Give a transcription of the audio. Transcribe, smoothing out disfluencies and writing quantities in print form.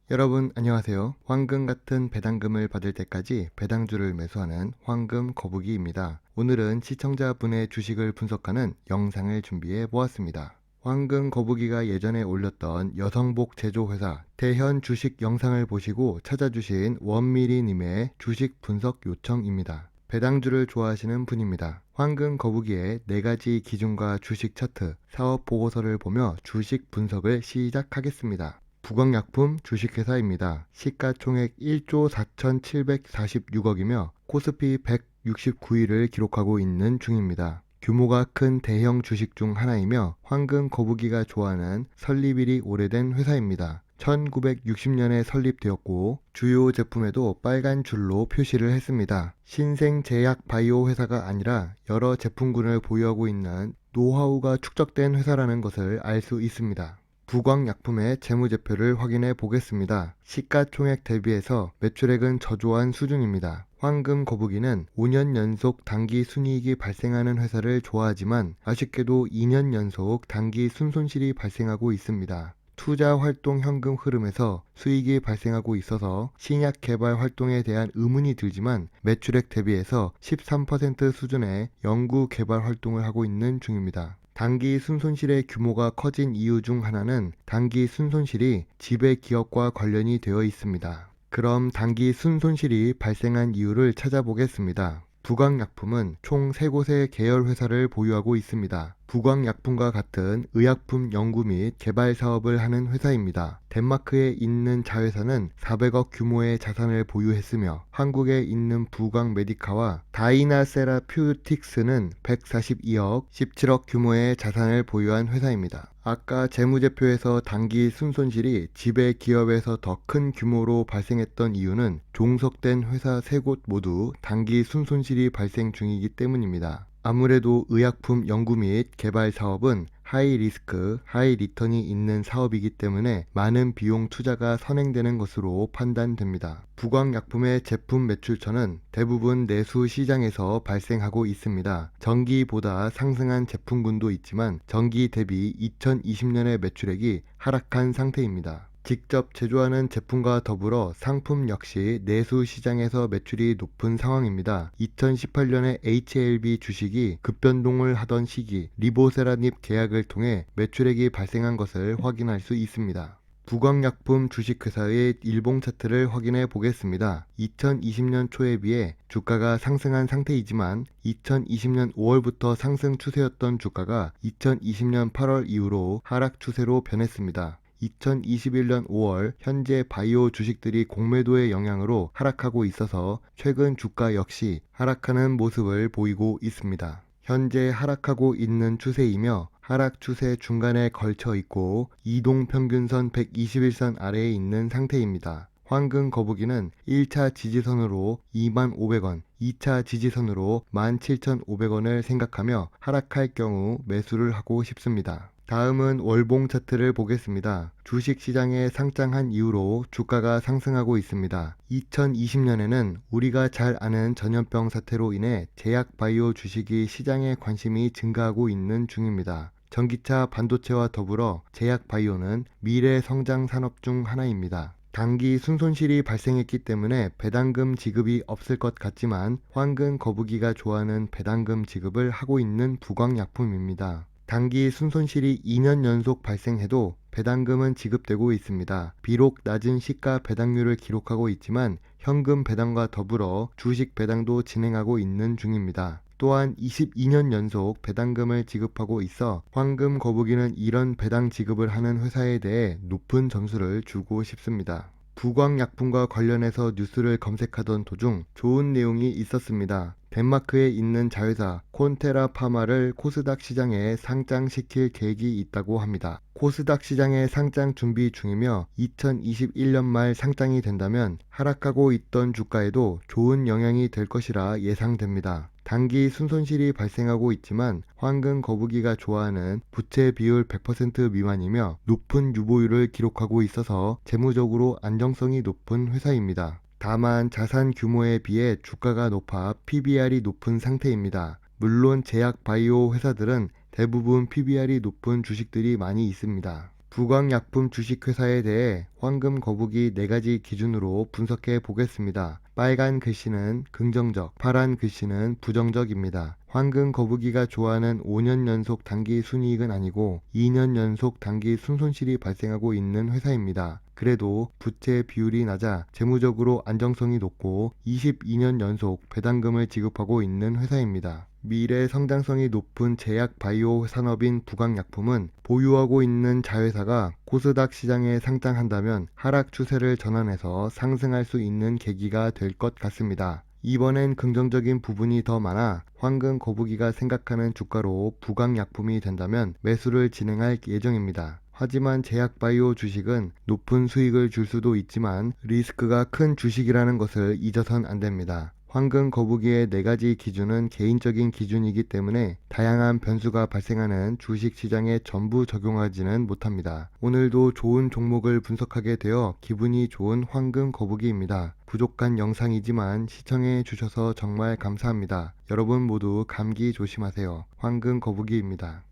여러분 안녕하세요. 황금 같은 배당금을 받을 때까지 배당주를 매수하는 황금 거북이입니다. 오늘은 시청자분의 주식을 분석하는 영상을 준비해 보았습니다. 황금 거북이가 예전에 올렸던 여성복 제조회사 대현 주식 영상을 보시고 찾아주신 원미리님의 주식 분석 요청입니다. 배당주를 좋아하시는 분입니다. 황금 거북이의 4가지 기준과 주식 차트, 사업 보고서를 보며 주식 분석을 시작하겠습니다. 부광약품 주식회사입니다. 시가총액 1조 4,746억이며 코스피 169위를 기록하고 있는 중입니다. 규모가 큰 대형 주식 중 하나이며 황금 거북이가 좋아하는 설립일이 오래된 회사입니다. 1960년에 설립되었고 주요 제품에도 빨간 줄로 표시를 했습니다. 신생제약 바이오 회사가 아니라 여러 제품군을 보유하고 있는 노하우가 축적된 회사라는 것을 알 수 있습니다. 부광약품의 재무제표를 확인해 보겠습니다. 시가총액 대비해서 매출액은 저조한 수준입니다. 황금 거북이는 5년 연속 당기 순이익이 발생하는 회사를 좋아하지만 아쉽게도 2년 연속 당기 순손실이 발생하고 있습니다. 투자 활동 현금 흐름에서 수익이 발생하고 있어서 신약 개발 활동에 대한 의문이 들지만 매출액 대비해서 13% 수준의 연구 개발 활동을 하고 있는 중입니다. 단기 순손실의 규모가 커진 이유 중 하나는 단기 순손실이 지배 기업과 관련이 되어 있습니다. 그럼 단기 순손실이 발생한 이유를 찾아보겠습니다. 부광약품은 총 3곳의 계열 회사를 보유하고 있습니다. 부광약품과 같은 의약품 연구 및 개발 사업을 하는 회사입니다. 덴마크에 있는 자회사는 400억 규모의 자산을 보유했으며 한국에 있는 부광 메디카와 다이나세라퓨틱스는 142억, 17억 규모의 자산을 보유한 회사입니다. 아까 재무제표에서 단기 순손실이 지배 기업에서 더 큰 규모로 발생했던 이유는 종속된 회사 3곳 모두 단기 순손실이 발생 중이기 때문입니다. 아무래도 의약품 연구 및 개발 사업은 하이 리스크, 하이 리턴이 있는 사업이기 때문에 많은 비용 투자가 선행되는 것으로 판단됩니다. 부광약품의 제품 매출처는 대부분 내수 시장에서 발생하고 있습니다. 전기보다 상승한 제품군도 있지만 전기 대비 2020년의 매출액이 하락한 상태입니다. 직접 제조하는 제품과 더불어 상품 역시 내수 시장에서 매출이 높은 상황입니다. 2018년에 HLB 주식이 급변동을 하던 시기 리보세라닙 계약을 통해 매출액이 발생한 것을 확인할 수 있습니다. 부광약품 주식회사의 일봉 차트를 확인해 보겠습니다. 2020년 초에 비해 주가가 상승한 상태이지만 2020년 5월부터 상승 추세였던 주가가 2020년 8월 이후로 하락 추세로 변했습니다. 2021년 5월 현재 바이오 주식들이 공매도의 영향으로 하락하고 있어서 최근 주가 역시 하락하는 모습을 보이고 있습니다. 현재 하락하고 있는 추세이며 하락 추세 중간에 걸쳐 있고 이동평균선 121선 아래에 있는 상태입니다. 황금 거북이는 1차 지지선으로 25,500원, 2차 지지선으로 17,500원을 생각하며 하락할 경우 매수를 하고 싶습니다. 다음은 월봉 차트를 보겠습니다. 주식시장에 상장한 이후로 주가가 상승하고 있습니다. 2020년에는 우리가 잘 아는 전염병 사태로 인해 제약 바이오 주식이 시장에 관심이 증가하고 있는 중입니다. 전기차 반도체와 더불어 제약 바이오는 미래 성장 산업 중 하나입니다. 단기 순손실이 발생했기 때문에 배당금 지급이 없을 것 같지만 황금 거북이가 좋아하는 배당금 지급을 하고 있는 부광약품입니다. 단기 순손실이 2년 연속 발생해도 배당금은 지급되고 있습니다. 비록 낮은 시가 배당률을 기록하고 있지만 현금 배당과 더불어 주식 배당도 진행하고 있는 중입니다. 또한 22년 연속 배당금을 지급하고 있어 황금 거북이는 이런 배당 지급을 하는 회사에 대해 높은 점수를 주고 싶습니다. 부광약품과 관련해서 뉴스를 검색하던 도중 좋은 내용이 있었습니다. 덴마크에 있는 자회사 콘테라 파마를 코스닥 시장에 상장시킬 계획이 있다고 합니다. 코스닥 시장에 상장 준비 중이며 2021년 말 상장이 된다면 하락하고 있던 주가에도 좋은 영향이 될 것이라 예상됩니다. 단기 순손실이 발생하고 있지만 황금 거북이가 좋아하는 부채 비율 100% 미만이며 높은 유보율을 기록하고 있어서 재무적으로 안정성이 높은 회사입니다. 다만 자산 규모에 비해 주가가 높아 PBR이 높은 상태입니다. 물론 제약 바이오 회사들은 대부분 PBR이 높은 주식들이 많이 있습니다. 부광약품 주식회사에 대해 황금 거북이 4가지 기준으로 분석해 보겠습니다. 빨간 글씨는 긍정적, 파란 글씨는 부정적입니다. 황금 거북이가 좋아하는 5년 연속 단기 순이익은 아니고 2년 연속 단기 순손실이 발생하고 있는 회사입니다. 그래도 부채 비율이 낮아 재무적으로 안정성이 높고 22년 연속 배당금을 지급하고 있는 회사입니다. 미래 성장성이 높은 제약 바이오 산업인 부광약품은 보유하고 있는 자회사가 코스닥 시장에 상장한다면 하락 추세를 전환해서 상승할 수 있는 계기가 될 것 같습니다. 이번엔 긍정적인 부분이 더 많아 황금 거북이가 생각하는 주가로 부광약품이 된다면 매수를 진행할 예정입니다. 하지만 제약바이오 주식은 높은 수익을 줄 수도 있지만 리스크가 큰 주식이라는 것을 잊어선 안 됩니다. 황금 거북이의 4가지 기준은 개인적인 기준이기 때문에 다양한 변수가 발생하는 주식시장에 전부 적용하지는 못합니다. 오늘도 좋은 종목을 분석하게 되어 기분이 좋은 황금 거북이입니다. 부족한 영상이지만 시청해 주셔서 정말 감사합니다. 여러분 모두 감기 조심하세요. 황금 거북이입니다.